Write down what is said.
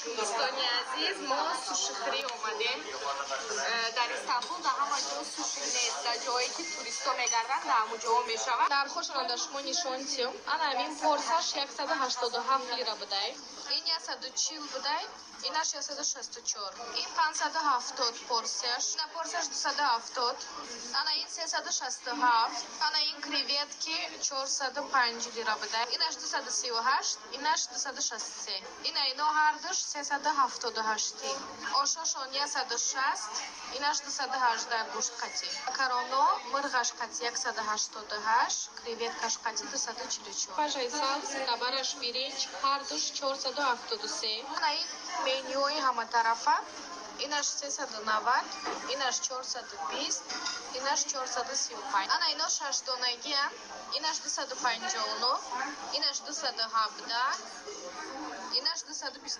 دوستان عزیز ما سوشیخری اومدیم در استانبول در همانجا سوشی نیست جایی که توریستا میگردن در همونجا میشود در خوشان در شما نشون تیم انا همین پرسش 187 لیره بدهیم این 140 بدهیم اینش 164 این 570 پرسش نه پرسش 270 انا این 367 انا این کریویتکی 405 لیره بدهیم اینش 238 اینش 263 اینا هر دوش 378 آشاشون 160 اینش 218 گوشت قطی ماکارونو مرغش قطی 188 کریویتکش قطی 244 پاشای سالس نبرش برنج هر دوش 473 این менюй همه طرفه اینش 390 اینش 420 اینش 435 انا اینا 6 دونگی هم اینش 259 اینش 217 اینش 220